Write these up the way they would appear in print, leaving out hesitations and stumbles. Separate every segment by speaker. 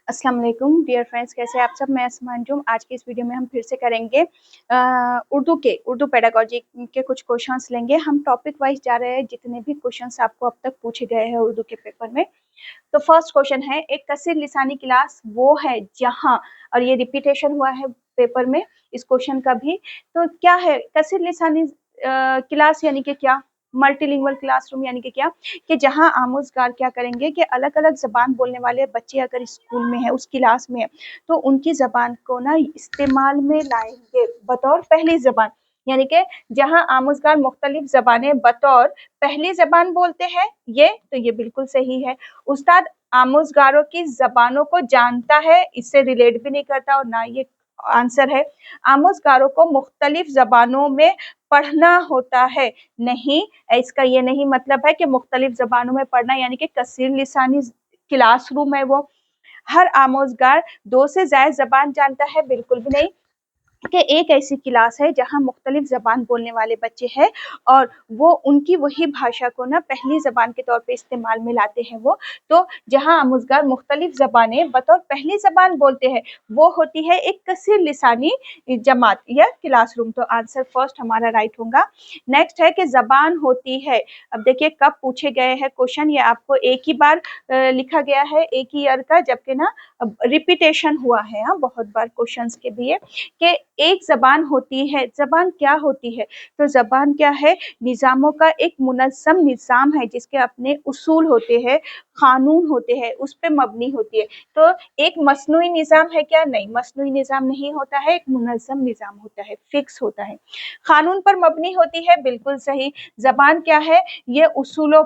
Speaker 1: अस्सलाम वालेकुम dear friends, कैसे आप सब। मैं असमा अंजुम। आज की इस वीडियो में हम फिर से करेंगे उर्दू पेडागोजी के कुछ क्वेश्चंस लेंगे। हम टॉपिक वाइज जा रहे हैं, जितने भी क्वेश्चंस आपको अब तक पूछे गए हैं उर्दू के पेपर में। तो फर्स्ट क्वेश्चन है, एक कसीर लिसानी क्लास वो है जहां, और ये रिपीटेशन हुआ है पेपर में इस क्वेश्चन का भी। तो क्या है कसीर लिसानी क्लास, यानी कि क्या मल्टीलिंगुअल क्लासरूम, यानी कि क्या कि जहां आमोजगार क्या करेंगे कि अलग अलग जबान बोलने वाले बच्चे अगर स्कूल में है, उस क्लास में है, तो उनकी जबान को ना इस्तेमाल में लाएंगे बतौर पहली जबान। यानी कि जहां आमोजगार मुख्तलिफ जबानें बतौर पहली जबान बोलते हैं, ये बिल्कुल सही है। उस्ताद आमोजगारों की जबानों को जानता है, इससे रिलेट भी नहीं करता, और ना ये आंसर है। आमोजगारों को मुख्तलिफ जबानों में पढ़ना होता है, नहीं, इसका ये नहीं मतलब है कि मुख्तलिफ जबानों में पढ़ना यानी कि कसीर लिसानी क्लासरूम है वो। हर आमोजगार 2 से ज्यादा जबान जानता है, बिल्कुल भी नहीं। कि एक ऐसी क्लास है जहां मुख्तलिफ जबान बोलने वाले बच्चे हैं और वो उनकी वही भाषा को ना पहली जबान के तौर पे इस्तेमाल में लाते हैं वो। तो जहां आमोजगार मुख्तलिफ जबानें बतौर पहली जबान बोलते हैं, वो होती है एक कसीर लिसानी जमात या क्लासरूम। तो आंसर फर्स्ट हमारा राइट होगा। नेक्स्ट है कि जबान होती है, अब देखिए कब पूछे गए हैं क्वेश्चन, ये आपको एक ही बार लिखा गया है, एक ही ईयर का, जबकि ना रिपीटेशन हुआ है बहुत बार क्वेश्चंस के भी कि एक जबान होती है। जबान क्या होती है? तो जबान क्या है? निज़ामों का एक मुनज़्ज़म निज़ाम है, जिसके अपने उसूल होते हैं, कानून होते हैं, उस पे मबनी होती है। तो एक मसनूई निज़ाम है क्या? नहीं, मसनूई निज़ाम नहीं होता है, एक मुनज़्ज़म निज़ाम होता है, फिक्स होता है। कानून पर मबनी होती है, बिल्कुल सही। जबान क्या है? ये उसूलों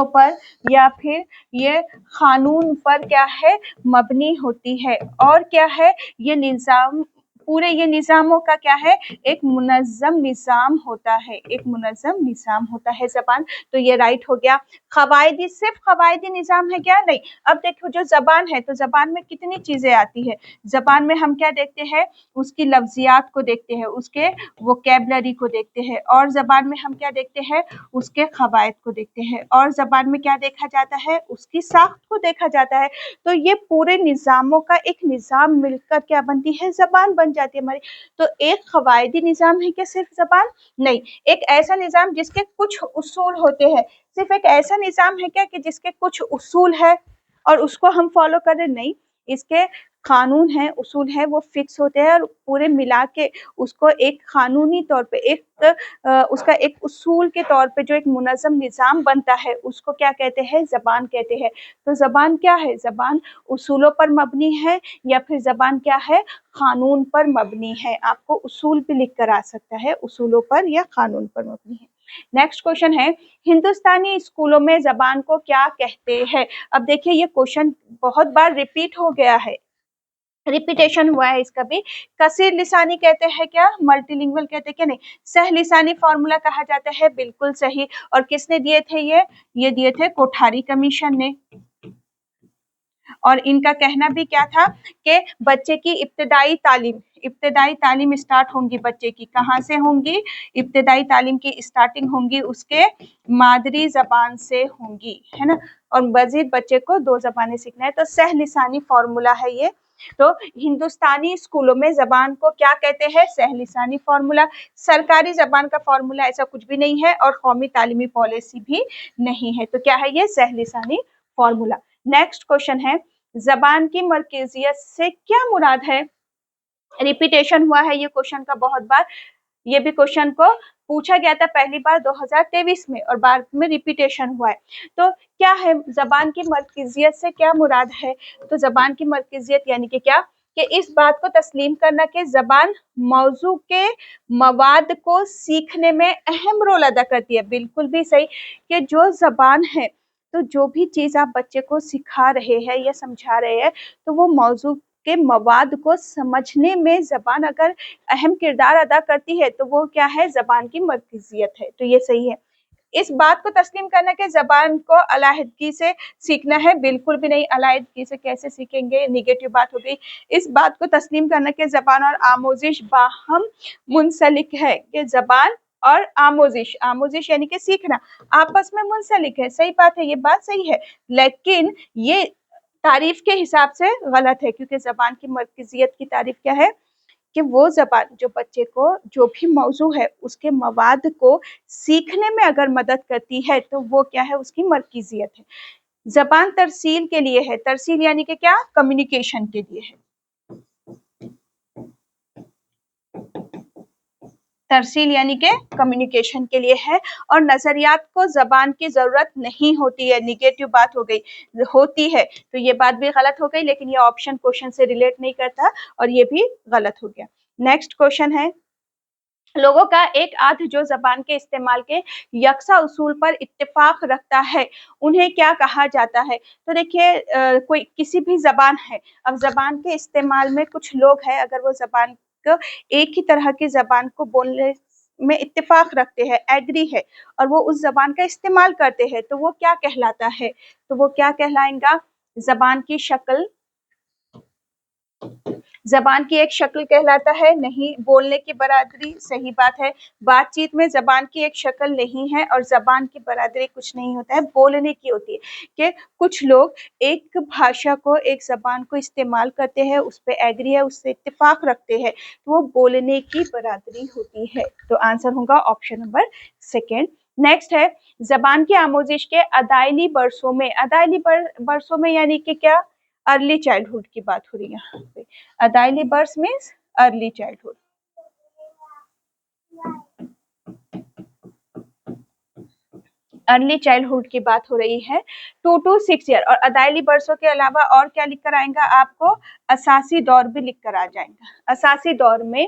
Speaker 1: पर या फिर ये कानून पर क्या है? मबनी होती है। और क्या है? ये निज़ाम, पूरे ये निज़ामों का क्या है? एक मुनज़्ज़म निज़ाम होता है, एक मुनज़्ज़म निज़ाम होता है ज़बान। तो ये राइट हो गया। क़वायदी, सिर्फ क़वायदी निज़ाम है क्या? नहीं। अब देखो जो ज़बान है, तो ज़बान में कितनी चीज़ें आती है। ज़बान में हम क्या देखते हैं? उसकी लफ्ज़ियात को देखते हैं, उसके वोकैबुलरी को देखते हैं, और ज़बान में हम क्या देखते हैं? उसके क़वायद को देखते हैं। और ज़बान में क्या देखा जाता है? उसकी साख्त को देखा जाता है। तो ये पूरे निज़ामों का एक निज़ाम मिलकर क्या बनती है? ज़बान बन जाती है हमारी। तो एक क़वायदी निज़ाम है क्या सिर्फ ज़बान? नहीं। एक ऐसा निज़ाम जिसके कुछ उसूल होते हैं, सिर्फ एक ऐसा निज़ाम है क्या कि जिसके कुछ उसूल है और उसको हम फॉलो करें? नहीं, इसके कानून है, उसूल है, वो फिक्स होते हैं, और पूरे मिला के उसको एक कानूनी तौर पे उसका एक उसूल के तौर पे जो एक मुनज़्ज़म निज़ाम बनता है, उसको क्या कहते हैं? ज़बान कहते हैं। तो ज़बान क्या है? ज़बान उसूलों पर मबनी है, या फिर ज़बान क्या है? कानून पर मबनी है। आपको उसूल भी लिख कर आ सकता है, उसूलों पर या कानून पर मबनी है। नेक्स्ट क्वेश्चन है, हिंदुस्तानी स्कूलों में ज़बान को क्या कहते हैं? अब देखिए ये क्वेश्चन बहुत बार रिपीट हो गया है, रिपीटेशन हुआ है इसका भी। कसीर लिसानी कहते हैं क्या? मल्टीलिंगुअल कहते हैं क्या? नहीं। सह लिसानी फार्मूला कहा जाता है, बिल्कुल सही। और किसने दिए थे ये दिए थे कोठारी कमीशन ने। और इनका कहना भी क्या था कि बच्चे की इब्तदाई तालीम स्टार्ट होंगी बच्चे की, कहाँ से होंगी? इब्तदाई तालीम की स्टार्टिंग होंगी उसके मादरी जबान से होंगी, है ना। और मजीद बच्चे को 2 जबानें सीखना है। तो सह लिसानी फार्मूला है ये। तो हिंदुस्तानी स्कूलों में जबान को क्या कहते हैं? सह लिसानी फार्मूला। सरकारी जबान का फार्मूला ऐसा कुछ भी नहीं है, और कौमी तालीमी पॉलिसी भी नहीं है। तो क्या है ये? सह लिसानी फार्मूला। नेक्स्ट क्वेश्चन है, जबान की मरकजियत से क्या मुराद है? रिपीटेशन हुआ है ये क्वेश्चन का बहुत बार। ये भी क्वेश्चन को पूछा गया था पहली बार 2023 में, और बाद में रिपीटेशन हुआ है। तो क्या है जबान की मरकजियत से क्या मुराद है? तो जबान की मरकजियत यानी कि क्या कि इस बात को तस्लीम करना कि जबान मौजू के मवाद को सीखने में अहम रोल अदा करती है। बिल्कुल भी सही कि जो जबान है, तो जो भी चीज़ आप बच्चे को सिखा रहे हैं या समझा रहे हैं, तो वो मौजू के मवाद को समझने में ज़बान अगर अहम किरदार अदा करती है, तो वो क्या है? ज़बान की मरकजियत है। तो ये सही है। इस बात को तस्लीम करना कि ज़बान को अलहदगी से सीखना है, बिल्कुल भी नहीं। अलहदगी से कैसे सीखेंगे? नेगेटिव बात हो गई। इस बात को तस्लीम करना कि ज़बान और आमोजिश बाहम मुंसलिक है, कि ज़बान और आमोजिश यानी कि सीखना आपस में मुंसलिक है। सही बात है, ये बात सही है। लेकिन ये तारीफ के हिसाब से गलत है, क्योंकि जबान की मरकजियत की तारीफ क्या है कि वो जबान जो बच्चे को जो भी मौजू है उसके मवाद को सीखने में अगर मदद करती है तो वो क्या है, उसकी मरकजियत है। जबान तरसील के लिए है, तरसील यानी कि क्या, कम्युनिकेशन के लिए है। तरसील यानी कि कम्युनिकेशन के लिए है। और नजरियात को जबान की जरूरत नहीं होती है, निगेटिव बात हो गई, होती है तो ये बात भी गलत हो गई, लेकिन ये ऑप्शन क्वेश्चन से रिलेट नहीं करता और ये भी गलत हो गया। नेक्स्ट क्वेश्चन है, लोगों का एक आध जो जबान के इस्तेमाल के यकसा उसूल पर इत्तेफाक रखता है उन्हें क्या कहा जाता है। तो देखिए कोई किसी भी जबान है, अब जबान के इस्तेमाल में कुछ लोग हैं, अगर वो जबान को एक ही तरह की जबान को बोलने में इत्तेफाक रखते हैं, एग्री है, और वो उस जबान का इस्तेमाल करते हैं तो वो क्या कहलाता है, तो वो क्या कहलाएगा, जबान की शक्ल, जबान की एक शक्ल कहलाता है, नहीं बोलने की बरादरी, सही बात है। बातचीत में जबान की एक शक्ल नहीं है और जबान की बरादरी कुछ नहीं होता है, बोलने की होती है कि कुछ लोग एक भाषा को, एक जबान को इस्तेमाल करते हैं, उस पर एग्री है, उससे इत्तेफाक रखते हैं, तो वो बोलने की बरादरी होती है। तो आंसर होगा ऑप्शन नंबर सेकेंड। नेक्स्ट है, जबान की आमोजिश के अदायली बरसों में, अदायली बरसों में यानी कि क्या, अर्ली चाइल्डहुड की बात हो रही है यहाँ पे। अदायली बर्स means early childhood. Early childhood की बात हो रही है, 2 to 6 ईयर। और अदायली बरसों के अलावा और क्या लिख कर आएगा, आपको असासी दौर भी लिख कर आ जाएगा। असासी दौर में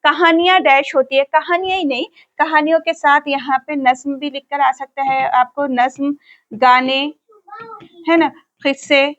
Speaker 1: कहानियां डैश होती है, कहानियां ही नहीं, कहानियों के साथ यहाँ पे नज्म भी लिख कर आ सकता है आपको, नज्म, गाने, है ना, किस्से,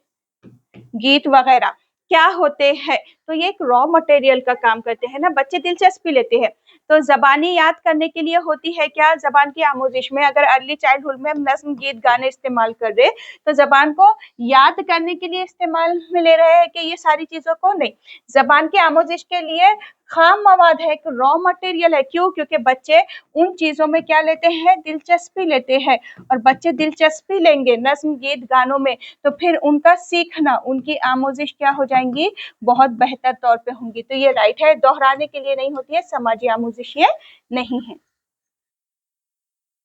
Speaker 1: गीत वगैरह क्या होते हैं, तो ये एक रॉ मटेरियल का काम करते हैं ना, बच्चे दिलचस्पी लेते हैं। तो जबानी याद करने के लिए होती है क्या, जबान की आमोजिश में अगर अर्ली चाइल्डहुड में हम नज्म, गीत, गाने इस्तेमाल कर रहे तो जबान को याद करने के लिए इस्तेमाल में ले रहे हैं कि ये सारी चीजों को, नहीं, जबान की आमोजिश के लिए खाम मवाद है, एक रॉ मटेरियल है। क्यों, क्योंकि बच्चे उन चीजों में क्या लेते हैं, दिलचस्पी लेते हैं, और बच्चे दिलचस्पी लेंगे नज्म, गीत, गानों में, तो फिर उनका सीखना, उनकी आमोजिश क्या हो जाएंगी, बहुत बेहतर तौर पे होंगी। तो ये राइट है, दोहराने के लिए नहीं होती है, समाजी आमोजिश ये नहीं है।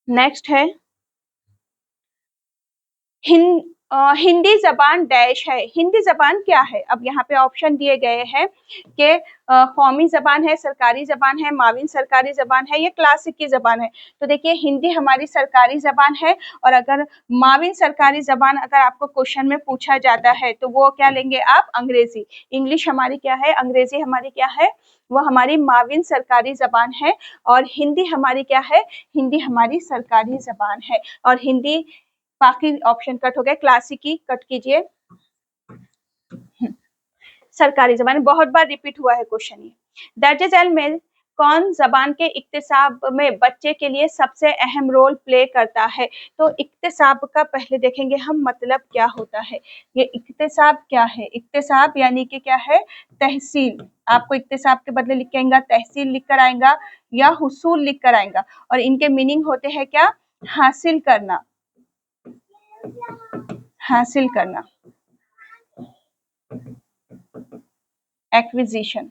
Speaker 1: नेक्स्ट है, हिंदी जबान डैश है, हिंदी जबान क्या है। अब यहाँ पे ऑप्शन दिए गए हैं कि कौमी जबान है, सरकारी जबान है, माविन सरकारी जबान है, ये क्लासिक की जबान है। तो देखिए हिंदी हमारी सरकारी जबान है, और अगर माविन सरकारी जबान अगर आपको क्वेश्चन में पूछा जाता है तो वो क्या लेंगे आप, अंग्रेजी। इंग्लिश हमारी क्या है, अंग्रेजी हमारी क्या है, वो हमारी माविन सरकारी जबान है, और हिंदी हमारी क्या है, हिंदी हमारी सरकारी जबान है। और हिंदी, बाकी ऑप्शन कट हो गए, क्लासिकी कट कीजिए, सरकारी जबान, बहुत बार रिपीट हुआ है क्वेश्चन ये। दर्जे झैल में कौन जबान के इक्तिसाब में बच्चे के लिए सबसे अहम रोल प्ले करता है। तो इक्तिसाब का पहले देखेंगे हम मतलब क्या होता है। ये इक्तिसाब क्या है, इक्तिसाब यानी कि क्या है, तहसील। आपको इक्तिसाब के बदले लिख के आएगा, तहसील लिख कर आएगा या हुसूल लिख कर आएगा, और इनके मीनिंग होते हैं क्या, हासिल करना, हासिल करना, एक्विजिशन,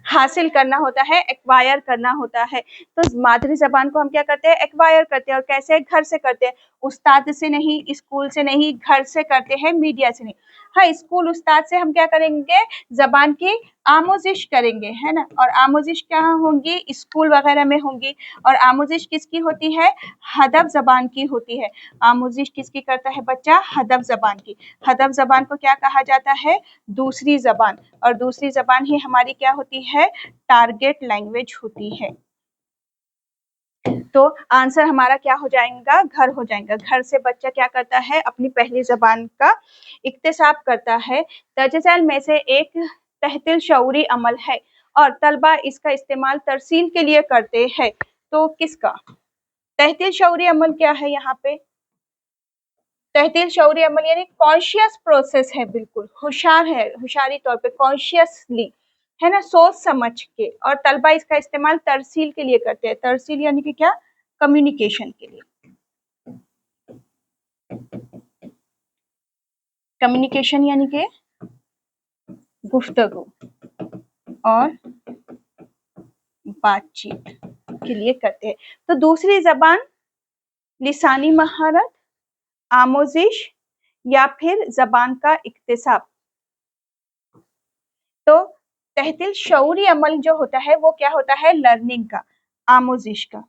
Speaker 1: हासिल करना होता है, एक्वायर करना होता है। तो मादरी जबान को हम क्या करते हैं, एक्वायर करते हैं, और कैसे, घर से करते हैं, उस्ताद से नहीं, स्कूल से नहीं, घर से करते हैं, मीडिया से नहीं। हाँ, स्कूल उस्ताद से हम क्या करेंगे, जबान की आमोजिश करेंगे, है ना, और आमोजिश क्या होंगी, स्कूल वगैरह में होंगी। और आमोजिश किसकी होती है, हदफ जबान की होती है। आमोजिश किसकी करता है बच्चा, हदफ जबान की। हदफ जबान को क्या कहा जाता है, दूसरी जबान, और दूसरी जबान ही हमारी क्या होती है, टारगेट लैंग्वेज होती है। तो आंसर हमारा क्या हो जाएगा, घर हो जाएगा। घर से बच्चा क्या करता है, अपनी पहली जबान का इक्तिसाब करता है। दर्जे झैल में से एक तहतिल शऊरी अमल है और तलबा इसका इस्तेमाल तरसील के लिए करते हैं, तो किसका। तहतिल शऊरी अमल क्या है, यहाँ पे तहतिल शऊरी अमल यानी कॉन्शियस प्रोसेस है, बिल्कुल होशियार है, होशियारी तौर पे, कॉन्शियसली, है ना, सोच समझ के। और तलबा इसका इस्तेमाल तरसील के लिए करते हैं, तरसील यानी कि क्या, कम्युनिकेशन के लिए। कम्युनिकेशन यानी कि गुफ्तगू और बातचीत के लिए करते हैं। तो दूसरी जबान लिसानी महारत, आमोजिश या फिर जबान का इक्तिसाब। तो तहतील शऊरी अमल जो होता है वो क्या होता है, लर्निंग का, आमोजिश का।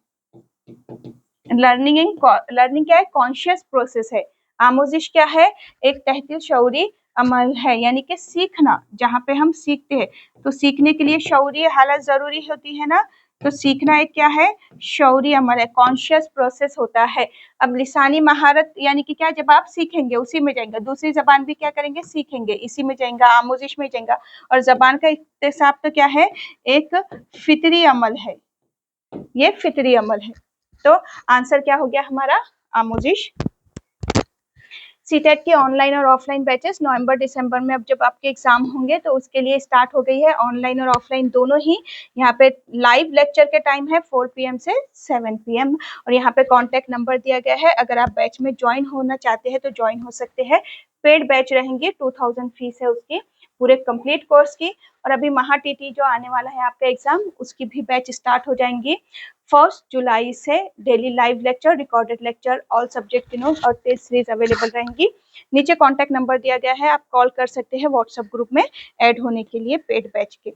Speaker 1: लर्निंग क्या है, कॉन्शियस प्रोसेस है। आमोजिश क्या है, एक तहतील शऊरी अमल है, यानी कि सीखना, जहाँ पे हम सीखते हैं। तो सीखने के लिए शऊरी हालत जरूरी होती है ना, तो सीखना एक क्या है, शऊरी अमल है, कॉन्शियस प्रोसेस होता है। अब लिसानी महारत यानी कि क्या, जब आप सीखेंगे उसी में जाएंगे, दूसरी जबान भी क्या करेंगे, सीखेंगे, इसी में जाएगा, आमोजिश में जाएगा। और जबान का इक्तिसाब तो क्या है, एक फितरी अमल है, ये फितरी अमल है। तो आंसर क्या हो गया हमारा, आमोजिश। सीटेट के ऑनलाइन और ऑफलाइन बैचेस नवंबर दिसंबर में अब जब आपके एग्जाम होंगे तो उसके लिए स्टार्ट हो गई है, ऑनलाइन और ऑफलाइन दोनों ही। यहाँ पे लाइव लेक्चर के टाइम है 4 PM से 7 PM, और यहाँ पे कांटेक्ट नंबर दिया गया है। अगर आप बैच में ज्वाइन होना चाहते हैं तो ज्वाइन हो सकते हैं। पेड बैच रहेंगे, 2000 फीस है उसकी, पूरे कंप्लीट कोर्स की। और अभी महा टीटी जो आने वाला है आपका एग्जाम, उसकी भी बैच स्टार्ट हो जाएंगी 1 जुलाई से। Daily live lecture, recorded lecture, all subject note और टेस्ट सीरीज अवेलेबल रहेंगी। नीचे कॉन्टैक्ट नंबर दिया गया है, आप कॉल कर सकते हैं व्हाट्सएप ग्रुप में ऐड होने के लिए पेड बैच के।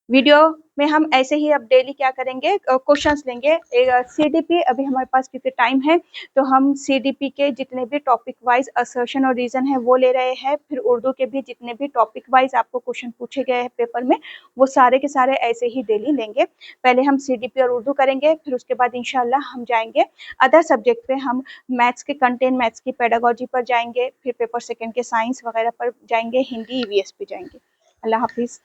Speaker 1: वीडियो में हम ऐसे ही अब डेली क्या करेंगे, क्वेश्चंस लेंगे। सीडीपी अभी हमारे पास क्योंकि टाइम है तो हम सीडीपी के जितने भी टॉपिक वाइज असर्शन और रीजन है वो ले रहे हैं। फिर उर्दू के भी जितने भी टॉपिक वाइज आपको क्वेश्चन पूछे गए हैं पेपर में, वो सारे के सारे ऐसे ही डेली लेंगे। पहले हम सीडीपी और उर्दू करेंगे, फिर उसके बाद इंशाल्लाह हम जाएंगे अदर सब्जेक्ट पे। हम मैथ्स के कंटेंट, मैथ्स की पेडागोजी पर जाएंगे, फिर पेपर सेकेंड के साइंस वगैरह पर जाएंगे, हिंदी ईवीएस पे जाएंगे। अल्लाह हाफिज।